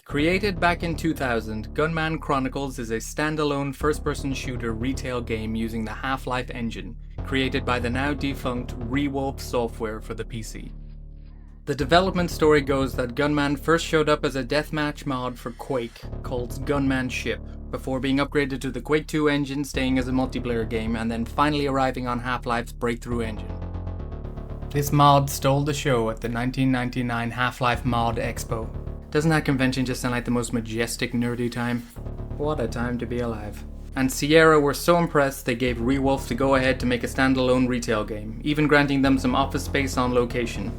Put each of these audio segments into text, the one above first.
Created back in 2000, Gunman Chronicles is a standalone first-person shooter retail game using the Half-Life engine, created by the now defunct Rewolf software for the PC. The development story goes that Gunman first showed up as a deathmatch mod for Quake, called Gunman Ship, before being upgraded to the Quake 2 engine, staying as a multiplayer game, and then finally arriving on Half-Life's breakthrough engine. This mod stole the show at the 1999 Half-Life Mod Expo. Doesn't that convention just sound like the most majestic, nerdy time? What a time to be alive. And Sierra were so impressed they gave Rewolf the go-ahead to make a standalone retail game, even granting them some office space on location.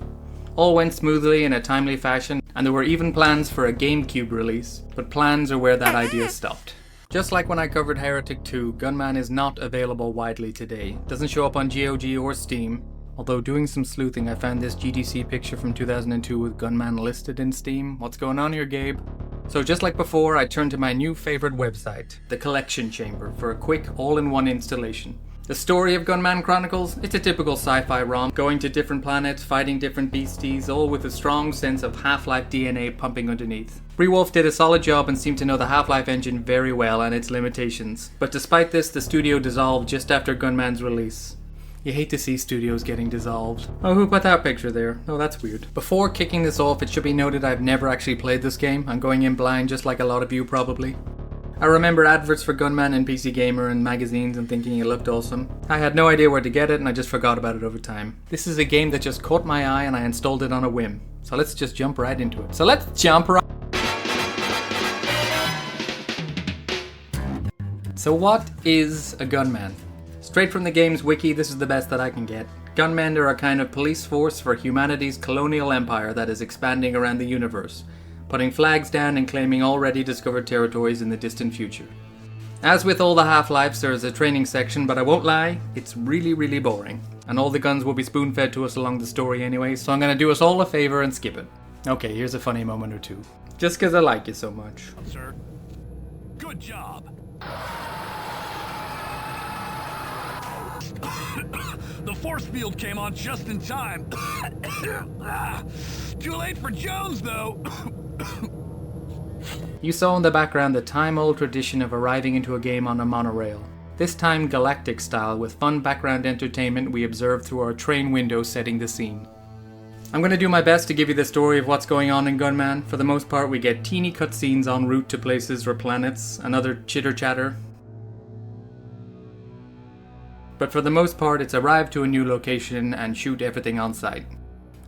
All went smoothly in a timely fashion, and there were even plans for a GameCube release, but plans are where that idea stopped. Just like when I covered Heretic 2, Gunman is not available widely today. Doesn't show up on GOG or Steam. Although doing some sleuthing, I found this GDC picture from 2002 with Gunman listed in Steam. What's going on here, Gabe? So just like before, I turned to my new favorite website, the Collection Chamber, for a quick all-in-one installation. The story of Gunman Chronicles? It's a typical sci-fi ROM, going to different planets, fighting different beasties, all with a strong sense of Half-Life DNA pumping underneath. Rewolf did a solid job and seemed to know the Half-Life engine very well and its limitations. But despite this, the studio dissolved just after Gunman's release. You hate to see studios getting dissolved. Oh, who put that picture there? Oh, that's weird. Before kicking this off, it should be noted I've never actually played this game. I'm going in blind just like a lot of you probably. I remember adverts for Gunman in PC Gamer and magazines and thinking it looked awesome. I had no idea where to get it and I just forgot about it over time. This is a game that just caught my eye and I installed it on a whim. So let's just jump right into it. So what is a gunman? Straight from the game's wiki, this is the best that I can get. Gunmen are a kind of police force for humanity's colonial empire that is expanding around the universe, putting flags down and claiming already discovered territories in the distant future. As with all the Half-Lives, there is a training section, but I won't lie, it's really boring. And all the guns will be spoon-fed to us along the story anyway, so I'm gonna do us all a favor and skip it. Okay, here's a funny moment or two. Just cause I like you so much. Sir, good job. The force field came on just in time. Too late for Jones, though. You saw in the background the time-old tradition of arriving into a game on a monorail. This time galactic style with fun background entertainment we observe through our train window setting the scene. I'm going to do my best to give you the story of what's going on in Gunman. For the most part we get teeny cutscenes en route to places or planets, and other chitter-chatter. But for the most part, it's arrive to a new location and shoot everything on sight.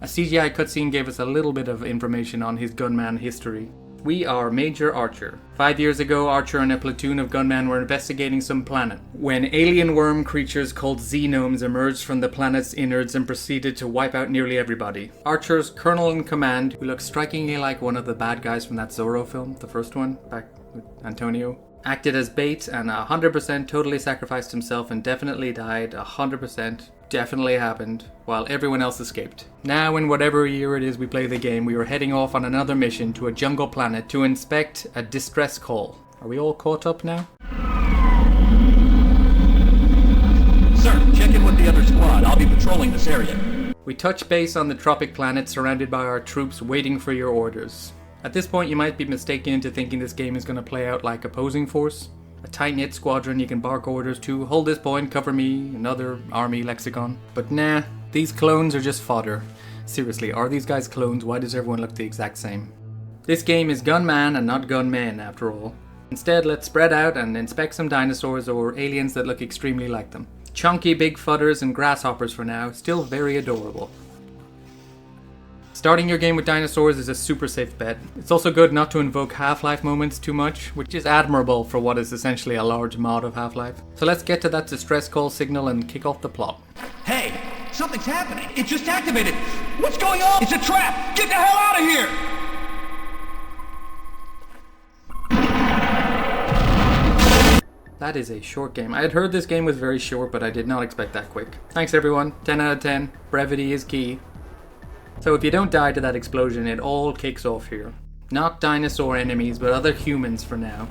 A CGI cutscene gave us a little bit of information on his gunman history. We are Major Archer. 5 years ago, Archer and a platoon of gunmen were investigating some planet, when alien worm creatures called xenomes emerged from the planet's innards and proceeded to wipe out nearly everybody. Archer's colonel in command, who looks strikingly like one of the bad guys from that Zorro film, the first one, back with Antonio, acted as bait and 100% totally sacrificed himself and definitely died. 100% definitely happened, while everyone else escaped. Now, in whatever year it is we play the game, we are heading off on another mission to a jungle planet to inspect a distress call. Are we all caught up now? Sir, check in with the other squad. I'll be patrolling this area. We touch base on the tropic planet surrounded by our troops waiting for your orders. At this point you might be mistaken into thinking this game is going to play out like Opposing Force. A tight-knit squadron you can bark orders to, hold this point, cover me, another army lexicon. But nah, these clones are just fodder. Seriously, are these guys clones? Why does everyone look the exact same? This game is Gunman and not Gunmen after all. Instead, let's spread out and inspect some dinosaurs or aliens that look extremely like them. Chunky big fudders and grasshoppers for now, still very adorable. Starting your game with dinosaurs is a super safe bet. It's also good not to invoke Half-Life moments too much, which is admirable for what is essentially a large mod of Half-Life. So let's get to that distress call signal and kick off the plot. Hey, something's happening. It just activated. What's going on? It's a trap. Get the hell out of here. That is a short game. I had heard this game was very short, but I did not expect that quick. Thanks everyone. 10 out of 10. Brevity is key. So if you don't die to that explosion, it all kicks off here. Not dinosaur enemies, but other humans for now.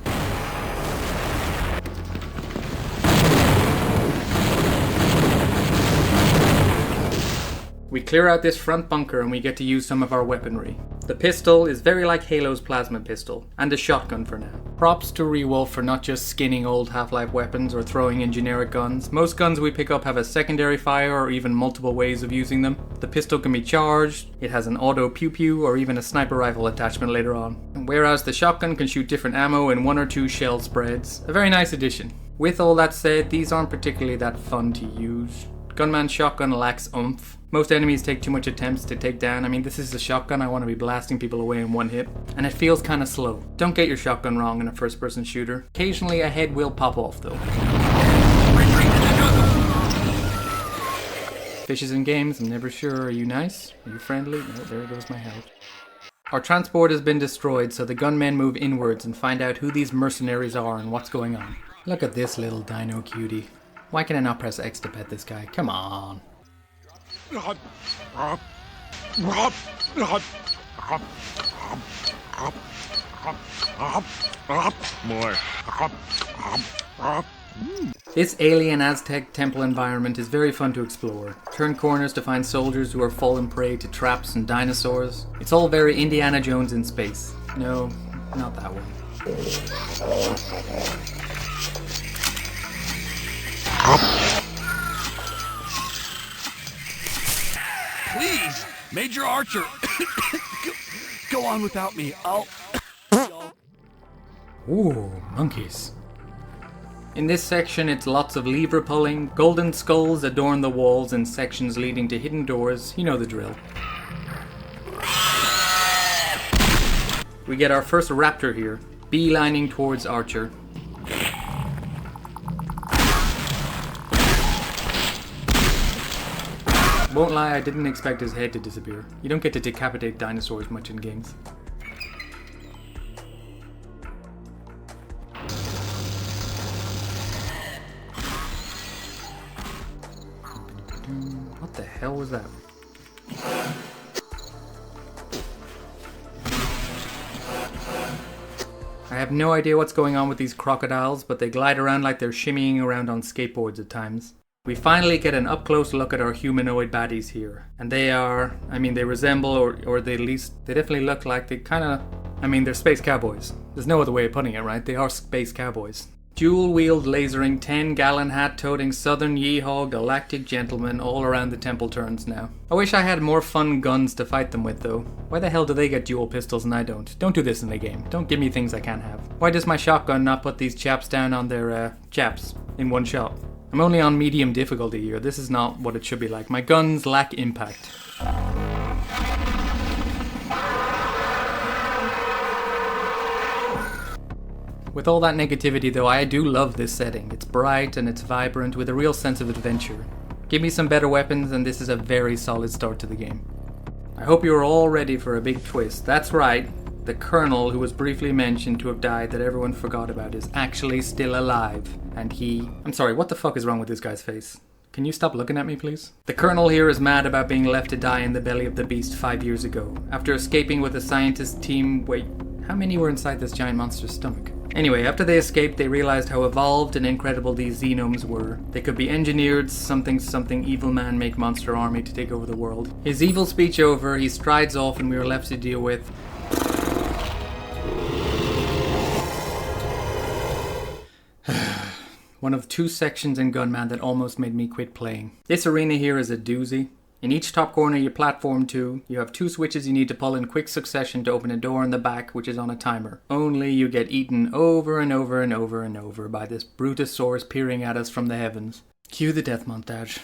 We clear out this front bunker and we get to use some of our weaponry. The pistol is very like Halo's plasma pistol, and a shotgun for now. Props to Rewolf for not just skinning old Half-Life weapons or throwing in generic guns. Most guns we pick up have a secondary fire or even multiple ways of using them. The pistol can be charged, it has an auto pew-pew or even a sniper rifle attachment later on. Whereas the shotgun can shoot different ammo in 1 or 2 shell spreads. A very nice addition. With all that said, these aren't particularly that fun to use. Gunman's shotgun lacks oomph. Most enemies take too much attempts to take down. I mean, this is a shotgun, I want to be blasting people away in one hit. And it feels kinda slow. Don't get your shotgun wrong in a first-person shooter. Occasionally a head will pop off though. Fishes in games, I'm never sure. Are you nice? Are you friendly? No, there goes my health. Our transport has been destroyed, so the gunmen move inwards and find out who these mercenaries are and what's going on. Look at this little dino cutie. Why can I not press X to pet this guy? Come on. More. This alien Aztec temple environment is very fun to explore. Turn corners to find soldiers who are fallen prey to traps and dinosaurs. It's all very Indiana Jones in space. No, not that one. Please, Major Archer. Go on without me. Ooh, monkeys. In this section, it's lots of lever pulling. Golden skulls adorn the walls and sections leading to hidden doors. You know the drill. We get our first raptor here, beelining towards Archer. Won't lie, I didn't expect his head to disappear. You don't get to decapitate dinosaurs much in games. What the hell was that? I have no idea what's going on with these crocodiles, but they glide around like they're shimmying around on skateboards at times. We finally get an up-close look at our humanoid baddies here. And they are, they resemble, or they at least, they definitely look like they they're space cowboys. There's no other way of putting it, right? They are space cowboys. Dual-wheeled lasering 10-gallon hat-toting southern yeehaw galactic gentlemen all around the temple turns now. I wish I had more fun guns to fight them with though. Why the hell do they get dual pistols and I don't? Don't do this in the game. Don't give me things I can't have. Why does my shotgun not put these chaps down on their chaps in one shot? I'm only on medium difficulty here. This is not what it should be like. My guns lack impact. With all that negativity though, I do love this setting. It's bright and it's vibrant with a real sense of adventure. Give me some better weapons and this is a very solid start to the game. I hope you're all ready for a big twist. That's right, the Colonel, who was briefly mentioned to have died that everyone forgot about, is actually still alive. And I'm sorry, what the fuck is wrong with this guy's face? Can you stop looking at me, please? The Colonel here is mad about being left to die in the belly of the beast 5 years ago. After escaping with a scientist team, wait, how many were inside this giant monster's stomach? Anyway, after they escaped, they realized how evolved and incredible these xenomes were. They could be engineered something evil man make monster army to take over the world. His evil speech over, he strides off and we are left to deal with one of 2 sections in Gunman that almost made me quit playing. This arena here is a doozy. In each top corner you platform to, you have 2 switches you need to pull in quick succession to open a door in the back which is on a timer. Only you get eaten over and over and over and over by this Brutosaurus peering at us from the heavens. Cue the death montage.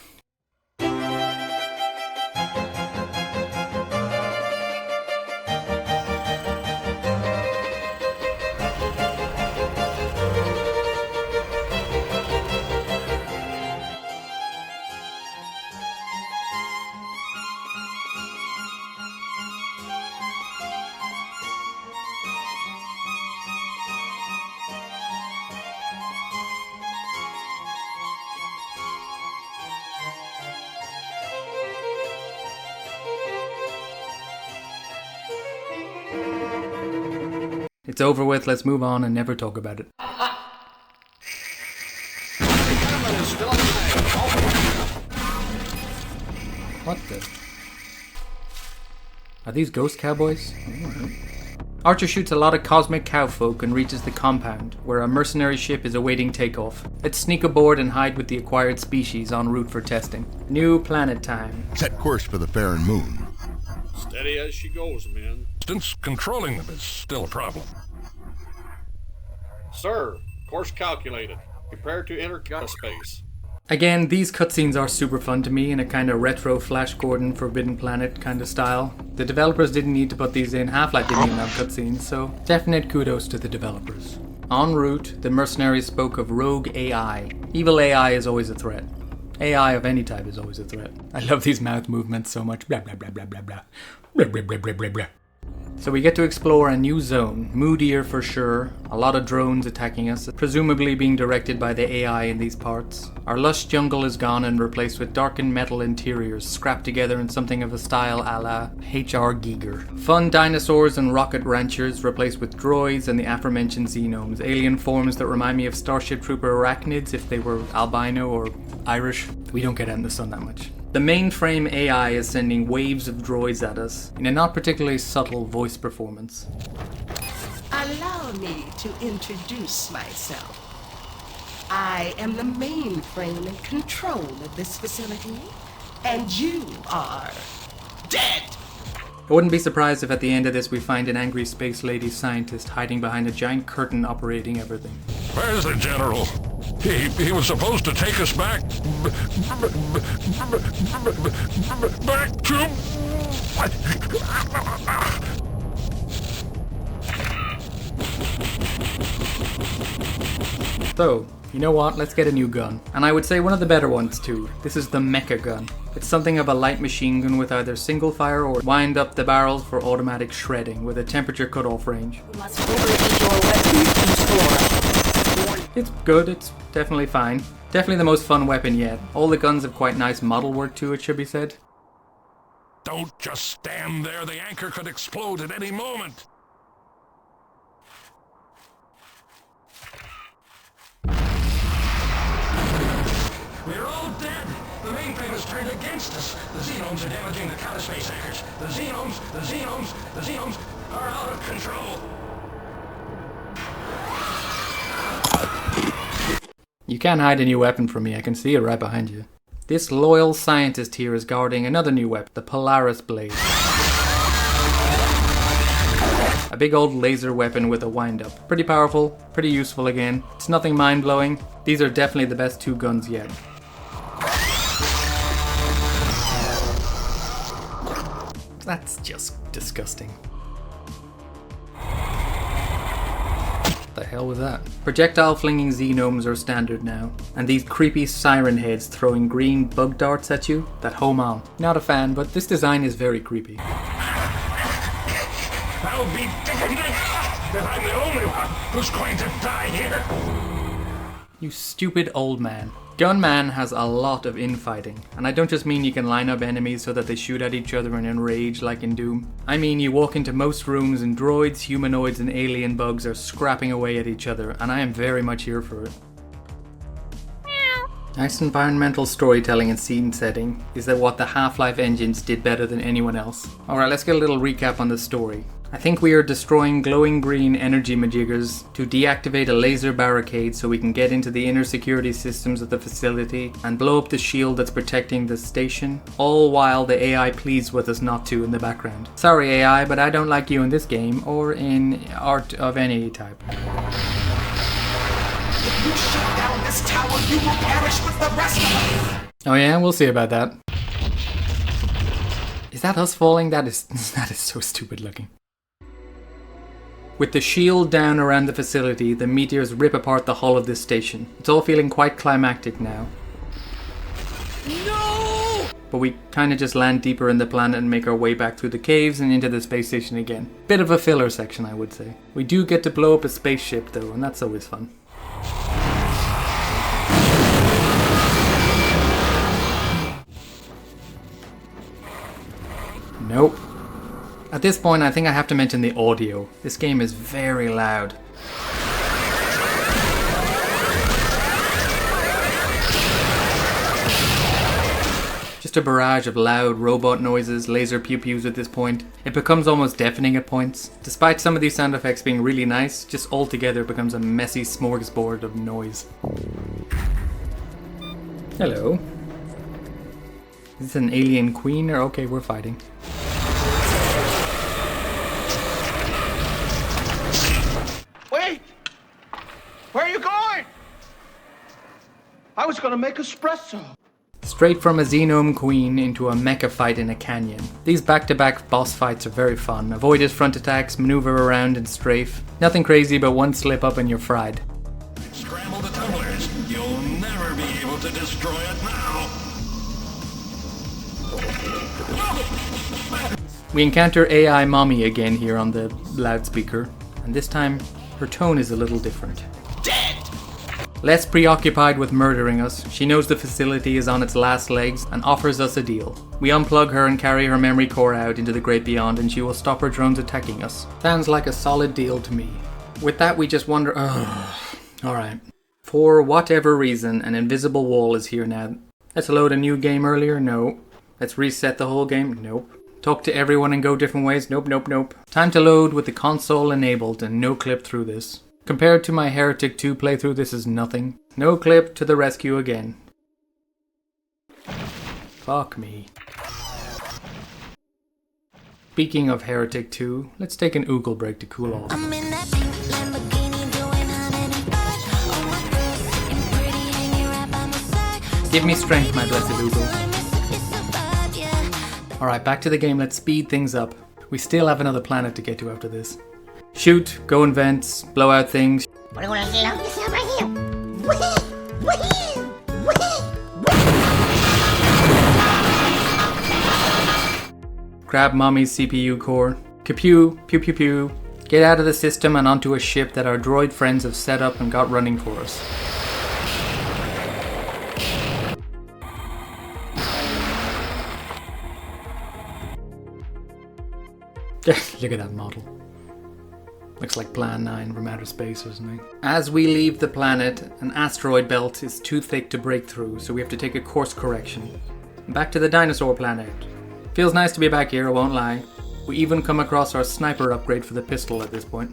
It's over with, let's move on and never talk about it. What the? Are these ghost cowboys? Archer shoots a lot of cosmic cowfolk and reaches the compound, where a mercenary ship is awaiting takeoff. Let's sneak aboard and hide with the acquired species en route for testing. New planet time. Set course for the Farron Moon. Steady as she goes, men. Since controlling them is still a problem. Sir, course calculated. Prepare to enter space. Again, these cutscenes are super fun to me in a kind of retro Flash Gordon Forbidden Planet kind of style. The developers didn't need to put these in, Half-Life didn't even have cutscenes, so definite kudos to the developers. En route, the mercenaries spoke of rogue AI. Evil AI is always a threat. AI of any type is always a threat. I love these mouth movements so much. Blah blah blah blah blah blah. Blah blah blah blah blah blah. So we get to explore a new zone, moodier for sure, a lot of drones attacking us, presumably being directed by the AI in these parts. Our lush jungle is gone and replaced with darkened metal interiors, scrapped together in something of a style a la H.R. Giger. Fun dinosaurs and rocket ranchers replaced with droids and the aforementioned xenomes, alien forms that remind me of Starship Trooper arachnids if they were albino or Irish. We don't get out in the sun that much. The mainframe AI is sending waves of droids at us, in a not particularly subtle voice performance. Allow me to introduce myself. I am the mainframe in control of this facility, and you are dead! I wouldn't be surprised if at the end of this we find an angry space lady scientist hiding behind a giant curtain operating everything. Where's the general? He was supposed to take us back to... So, you know what, let's get a new gun. And I would say one of the better ones too. This is the Mecha gun. It's something of a light machine gun with either single fire or wind up the barrels for automatic shredding with a temperature cutoff range. It's good, it's definitely fine. Definitely the most fun weapon yet. All the guns have quite nice model work to it, should be said. Don't just stand there, the anchor could explode at any moment. We're all dead. The mainframe has turned against us. The xenomes are damaging the counter-space anchors. The xenomes are out of control. You can't hide a new weapon from me, I can see it right behind you. This loyal scientist here is guarding another new weapon, the Polaris Blade. A big old laser weapon with a wind-up. Pretty powerful, pretty useful again. It's nothing mind-blowing. These are definitely the best two guns yet. That's just disgusting. What the hell was that? Projectile flinging xenomes are standard now, and these creepy siren heads throwing green bug darts at you that home on. Not a fan, but this design is very creepy. I'll be digging that I'm the only one who's going to die here. You stupid old man. Gunman has a lot of infighting, and I don't just mean you can line up enemies so that they shoot at each other and enrage like in Doom. I mean you walk into most rooms and droids, humanoids and alien bugs are scrapping away at each other, and I am very much here for it. Nice environmental storytelling and scene setting is that what the Half-Life engines did better than anyone else. Alright, let's get a little recap on the story. I think we are destroying glowing green energy majiggers to deactivate a laser barricade so we can get into the inner security systems of the facility and blow up the shield that's protecting the station, all while the AI pleads with us not to in the background. Sorry AI, but I don't like you in this game or in art of any type. If you shut down this tower, you will perish with the rest of us! Oh yeah, we'll see about that. Is that us falling? That is so stupid looking. With the shield down around the facility, the meteors rip apart the hull of this station. It's all feeling quite climactic now. No! But we kinda just land deeper in the planet and make our way back through the caves and into the space station again. Bit of a filler section, I would say. We do get to blow up a spaceship though, and that's always fun. Nope. At this point, I think I have to mention the audio. This game is very loud. Just just a barrage of loud robot noises, laser pew-pews at this point. It becomes almost deafening at points. Despite some of these sound effects being really nice, just altogether it becomes a messy smorgasbord of noise. Hello. Is this an alien queen or okay, we're fighting. Wait! Where are you going? I was gonna make espresso. Straight from a Xenome Queen into a mecha fight in a canyon. These back-to-back boss fights are very fun. Avoid his front attacks, maneuver around and strafe. Nothing crazy, but one slip up and you're fried. Scramble the tumblers. You'll never be able to destroy it now. We encounter AI Mommy again here on the loudspeaker, and this time her tone is a little different. Dead! Less preoccupied with murdering us, she knows the facility is on its last legs and offers us a deal. We unplug her and carry her memory core out into the great beyond and she will stop her drones attacking us. Sounds like a solid deal to me. With that we just wonder, alright. For whatever reason, an invisible wall is here now. Let's load a new game earlier? No. Let's reset the whole game? Nope. Talk to everyone and go different ways? Nope, nope, nope. Time to load with the console enabled and no clip through this. Compared to my Heretic 2 playthrough, this is nothing. No clip to the rescue again. Fuck me. Speaking of Heretic 2, let's take an oogle break to cool off. I'm in that pink Lamborghini doing 185. Oh my God, and pretty hanging right by my side. Give me strength, my blessed oogle. It's a vibe, yeah. Alright, back to the game, let's speed things up. We still have another planet to get to after this. Shoot, go in vents, blow out things. We're gonna load this up right here. Whee! Whee! Whee! Grab Mommy's CPU core. Kapew, pew pew pew. Get out of the system and onto a ship that our droid friends have set up and got running for us. Look at that model. Looks like Plan 9 from outer space or something. As we leave the planet, an asteroid belt is too thick to break through, so we have to take a course correction. Back to the dinosaur planet. Feels nice to be back here, I won't lie. We even come across our sniper upgrade for the pistol at this point.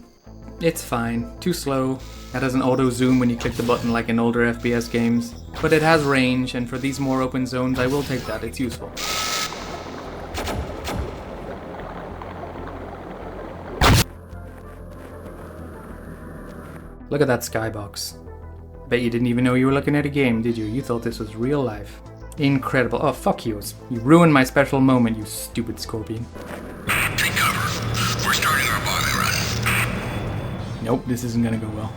It's fine, too slow. That has an auto zoom when you click the button like in older FPS games. But it has range, and for these more open zones I will take that, it's useful. Look at that skybox. Bet you didn't even know you were looking at a game, did you? You thought this was real life. Incredible. Oh, fuck you. You ruined my special moment, you stupid scorpion. Take cover. We're starting our bombing run. Nope, this isn't gonna go well.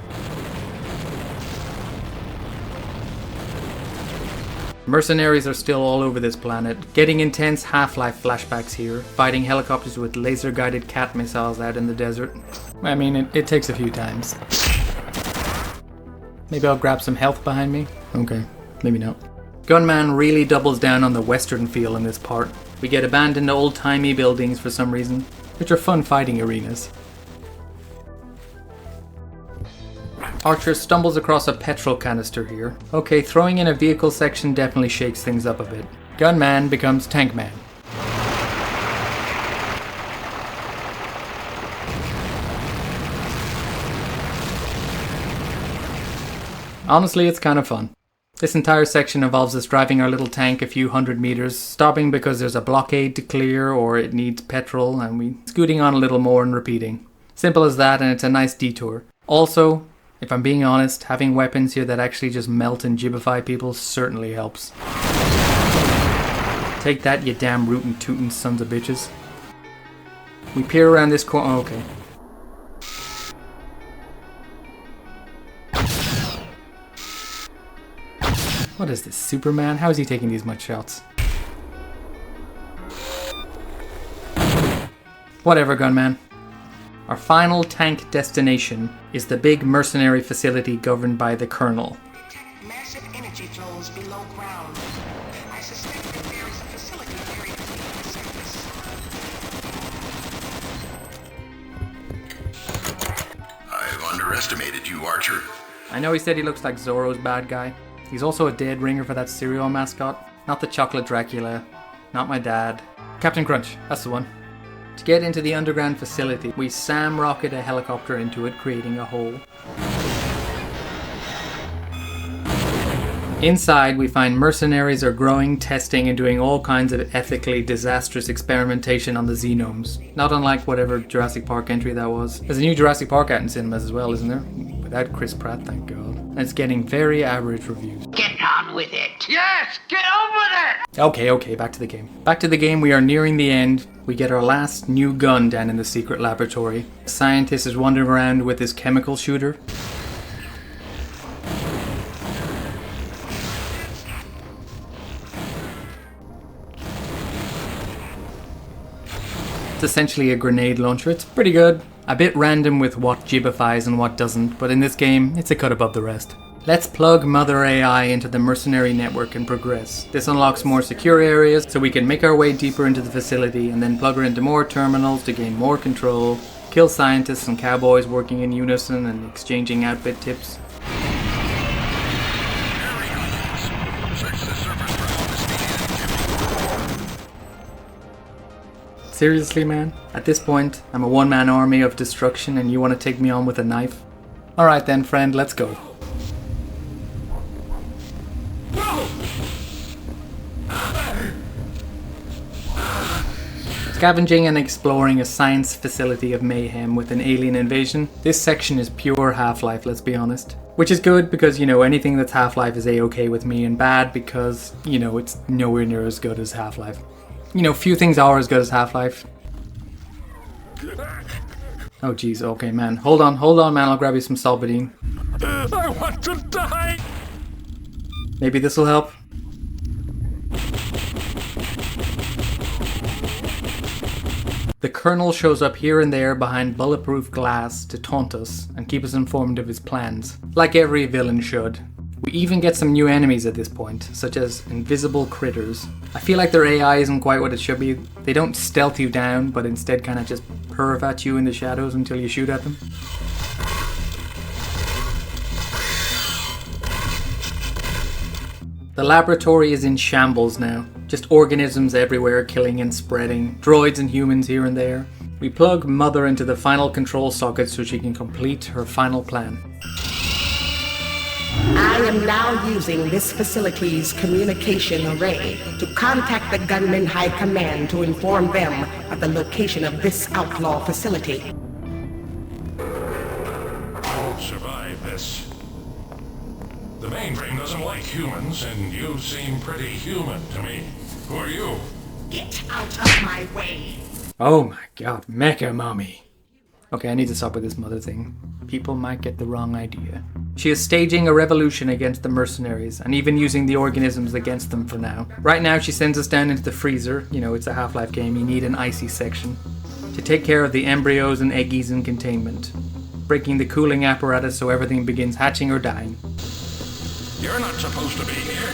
Mercenaries are still all over this planet, getting intense Half-Life flashbacks here, fighting helicopters with laser-guided cat missiles out in the desert. I mean, it takes a few times. Maybe I'll grab some health behind me? Okay, maybe not. Gunman really doubles down on the western feel in this part. We get abandoned old-timey buildings for some reason, which are fun fighting arenas. Archer stumbles across a petrol canister here. Okay, throwing in a vehicle section definitely shakes things up a bit. Gunman becomes Tankman. Honestly, it's kind of fun. This entire section involves us driving our little tank a few hundred meters, stopping because there's a blockade to clear or it needs petrol, and we scooting on a little more and repeating. Simple as that, and it's a nice detour. Also, if I'm being honest, having weapons here that actually just melt and jibify people certainly helps. Take that, you damn rootin' tootin' sons of bitches. We peer around this corner. Oh, okay. What is this, Superman? How is he taking these much shots? Whatever, Gunman. Our final tank destination is the big mercenary facility governed by the Colonel. Massive energy flows below ground. I suspect that there is a facility buried beneath the surface. I've underestimated you, Archer. I know he said he looks like Zorro's bad guy. He's also a dead ringer for that cereal mascot. Not the chocolate Dracula. Not my dad. Captain Crunch, that's the one. To get into the underground facility, we Sam rocket a helicopter into it, creating a hole. Inside, we find mercenaries are growing, testing, and doing all kinds of ethically disastrous experimentation on the xenomes. Not unlike whatever Jurassic Park entry that was. There's a new Jurassic Park out in cinemas as well, isn't there? Without Chris Pratt, thank God. And it's getting very average reviews. Get on with it. Yes, get on with it. Okay, back to the game. Back to the game, we are nearing the end. We get our last new gun down in the secret laboratory. The scientist is wandering around with his chemical shooter. It's essentially a grenade launcher. It's pretty good. A bit random with what gibbifies and what doesn't, but in this game, it's a cut above the rest. Let's plug Mother AI into the mercenary network and progress. This unlocks more secure areas, so we can make our way deeper into the facility and then plug her into more terminals to gain more control, kill scientists and cowboys working in unison and exchanging outfit tips. Seriously, man? At this point, I'm a one-man army of destruction and you want to take me on with a knife? Alright then, friend, let's go. Scavenging and exploring a science facility of mayhem with an alien invasion. This section is pure Half-Life, let's be honest. Which is good because, you know, anything that's Half-Life is a-okay with me, and bad because, you know, it's nowhere near as good as Half-Life. You know, few things are as good as Half-Life. Oh jeez, okay man. Hold on man, I'll grab you some Solbadine. I want to die! Maybe this'll help. The Colonel shows up here and there behind bulletproof glass to taunt us and keep us informed of his plans, like every villain should. We even get some new enemies at this point, such as invisible critters. I feel like their AI isn't quite what it should be. They don't stealth you down, but instead kind of just perv at you in the shadows until you shoot at them. The laboratory is in shambles now. Just organisms everywhere killing and spreading, droids and humans here and there. We plug Mother into the final control socket so she can complete her final plan. I am now using this facility's communication array to contact the Gunman High Command to inform them of the location of this outlaw facility. I won't survive this. The mainframe doesn't like humans, and you seem pretty human to me. Who are you? Get out of my way! Oh my god, Mecha Mommy. Okay, I need to stop with this Mother thing. People might get the wrong idea. She is staging a revolution against the mercenaries, and even using the organisms against them for now. Right now she sends us down into the freezer, you know, it's a Half-Life game, you need an icy section, to take care of the embryos and eggies in containment, breaking the cooling apparatus so everything begins hatching or dying. You're not supposed to be here.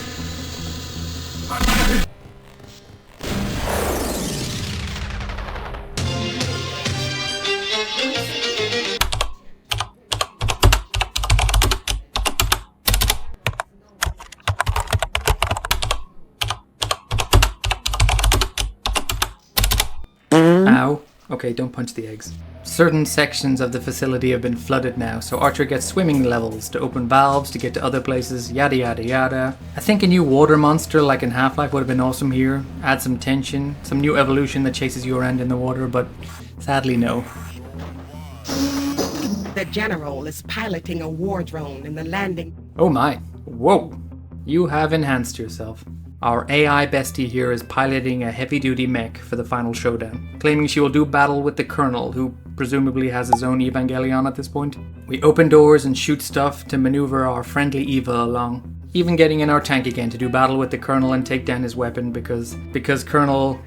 Ow. Okay, don't punch the eggs. Certain sections of the facility have been flooded now, so Archer gets swimming levels to open valves to get to other places, yada yada yada. I think a new water monster like in Half-Life would have been awesome here. Add some tension, some new evolution that chases you around in the water, but sadly no. The General is piloting a war drone in the landing. Oh my. Whoa. You have enhanced yourself. Our AI bestie here is piloting a heavy-duty mech for the final showdown, claiming she will do battle with the Colonel, who presumably has his own Evangelion at this point. We open doors and shoot stuff to maneuver our friendly Eva along, even getting in our tank again to do battle with the Colonel and take down his weapon because Colonel...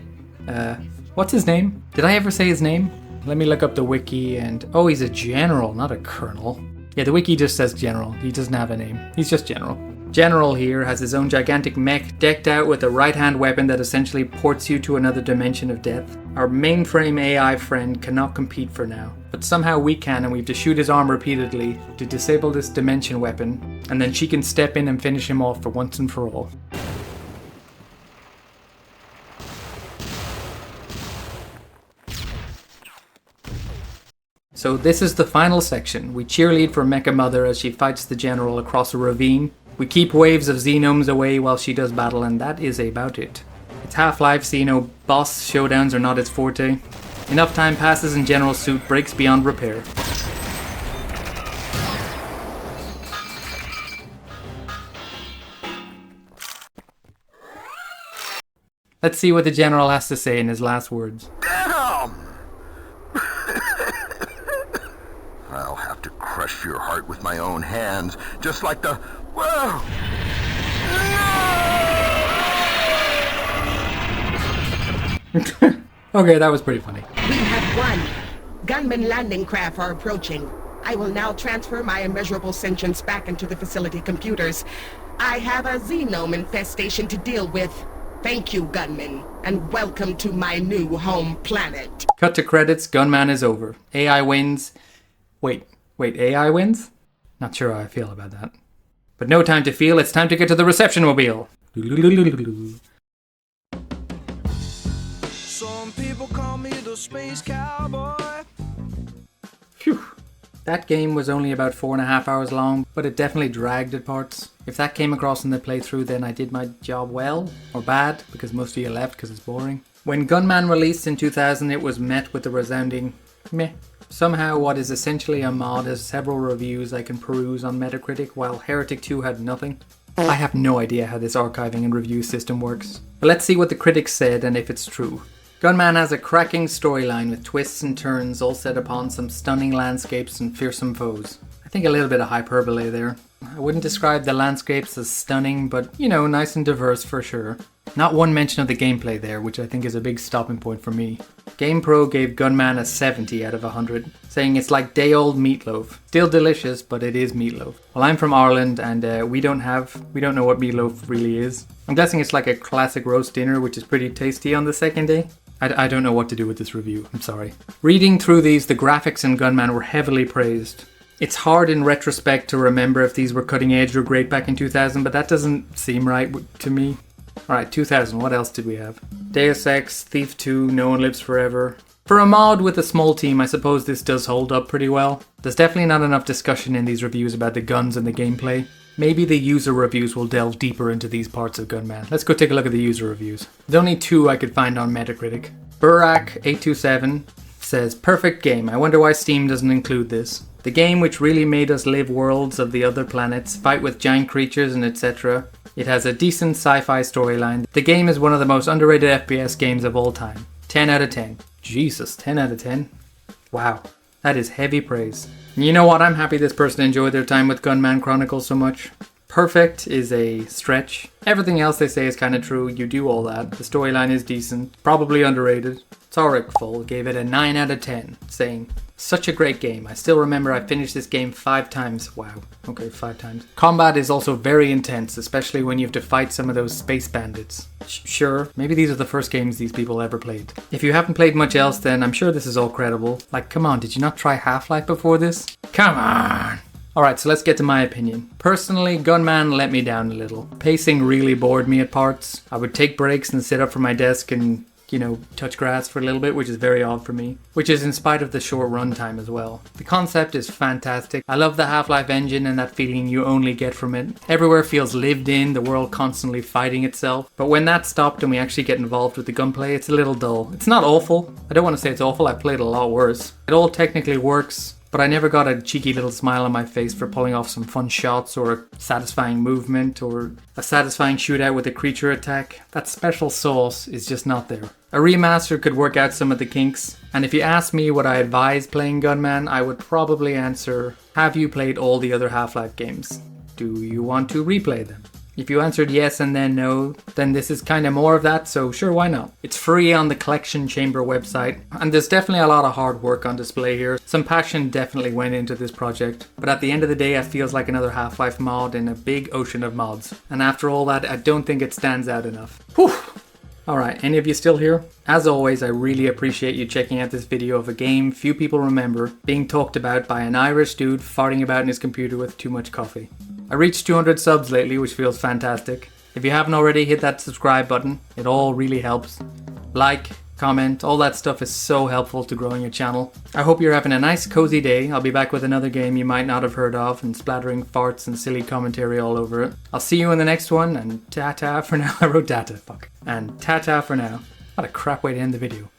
what's his name? Did I ever say his name? Let me look up the wiki and... Oh, he's a general, not a colonel. Yeah, the wiki just says general. He doesn't have a name. He's just general. General here has his own gigantic mech decked out with a right-hand weapon that essentially ports you to another dimension of death. Our mainframe AI friend cannot compete for now, but somehow we can, and we have to shoot his arm repeatedly to disable this dimension weapon, and then she can step in and finish him off for once and for all. So this is the final section. We cheerlead for Mecha Mother as she fights the general across a ravine. We keep waves of Xenomes away while she does battle, and that is about it. It's Half-Life, Xeno boss showdowns are not its forte. Enough time passes and General's suit breaks beyond repair. Let's see what the General has to say in his last words. Damn! I'll have to crush your heart with my own hands, just like the... Whoa! Okay, that was pretty funny. We have won. Gunman landing craft are approaching. I will now transfer my immeasurable sentience back into the facility computers. I have a xenome infestation to deal with. Thank you, Gunman, and welcome to my new home planet. Cut to credits, Gunman is over. AI wins. Wait, AI wins? Not sure how I feel about that. But no time to feel, it's time to get to the reception mobile. Some people call me the space cowboy. Phew. That game was only about 4.5 hours long, but it definitely dragged at parts. If that came across in the playthrough, then I did my job well, or bad, because most of you left because it's boring. When Gunman released in 2000, it was met with a resounding meh. Somehow what is essentially a mod has several reviews I can peruse on Metacritic, while Heretic 2 had nothing. I have no idea how this archiving and review system works. But let's see what the critics said and if it's true. Gunman has a cracking storyline with twists and turns all set upon some stunning landscapes and fearsome foes. I think a little bit of hyperbole there. I wouldn't describe the landscapes as stunning, but you know, nice and diverse for sure. Not one mention of the gameplay there, which I think is a big stopping point for me. GamePro gave Gunman a 70 out of 100, saying it's like day-old meatloaf. Still delicious, but it is meatloaf. Well, I'm from Ireland, and we don't know what meatloaf really is. I'm guessing it's like a classic roast dinner, which is pretty tasty on the second day. I don't know what to do with this review, I'm sorry. Reading through these, the graphics in Gunman were heavily praised. It's hard in retrospect to remember if these were cutting edge or great back in 2000, but that doesn't seem right to me. Alright, 2000, what else did we have? Deus Ex, Thief 2, No One Lives Forever. For a mod with a small team, I suppose this does hold up pretty well. There's definitely not enough discussion in these reviews about the guns and the gameplay. Maybe the user reviews will delve deeper into these parts of Gunman. Let's go take a look at the user reviews. There's only 2 I could find on Metacritic. Burak827 says, perfect game, I wonder why Steam doesn't include this. The game which really made us live worlds of the other planets, fight with giant creatures and etc. It has a decent sci-fi storyline. The game is one of the most underrated FPS games of all time. 10 out of 10. Jesus, 10 out of 10? Wow, that is heavy praise. And you know what, I'm happy this person enjoyed their time with Gunman Chronicles so much. Perfect is a stretch. Everything else they say is kind of true, you do all that. The storyline is decent, probably underrated. Toricful gave it a 9 out of 10, saying, such a great game. I still remember I finished this game 5 times. Wow, okay, 5 times. Combat is also very intense, especially when you have to fight some of those space bandits. Sure, maybe these are the first games these people ever played. If you haven't played much else, then I'm sure this is all credible. Like, come on, did you not try Half-Life before this? Come on! Alright, so let's get to my opinion. Personally, Gunman let me down a little. Pacing really bored me at parts. I would take breaks and sit up from my desk and, you know, touch grass for a little bit, which is very odd for me. Which is in spite of the short runtime as well. The concept is fantastic. I love the Half-Life engine and that feeling you only get from it. Everywhere feels lived in, the world constantly fighting itself. But when that stopped and we actually get involved with the gunplay, it's a little dull. It's not awful. I don't want to say it's awful, I've played a lot worse. It all technically works, but I never got a cheeky little smile on my face for pulling off some fun shots or a satisfying movement or a satisfying shootout with a creature attack. That special sauce is just not there. A remaster could work out some of the kinks, and if you ask me would I advise playing Gunman, I would probably answer, have you played all the other Half-Life games? Do you want to replay them? If you answered yes and then no, then this is kind of more of that, so sure, why not? It's free on the Collection Chamber website, and there's definitely a lot of hard work on display here. Some passion definitely went into this project, but at the end of the day it feels like another Half-Life mod in a big ocean of mods. And after all that, I don't think it stands out enough. Whew! Alright, any of you still here? As always, I really appreciate you checking out this video of a game few people remember being talked about by an Irish dude farting about in his computer with too much coffee. I reached 200 subs lately, which feels fantastic. If you haven't already, hit that subscribe button. It all really helps. Like, comment, all that stuff is so helpful to growing your channel. I hope you're having a nice cozy day. I'll be back with another game you might not have heard of and splattering farts and silly commentary all over it. I'll see you in the next one, and ta-ta for now. I wrote data, fuck. And ta-ta for now. What a crap way to end the video.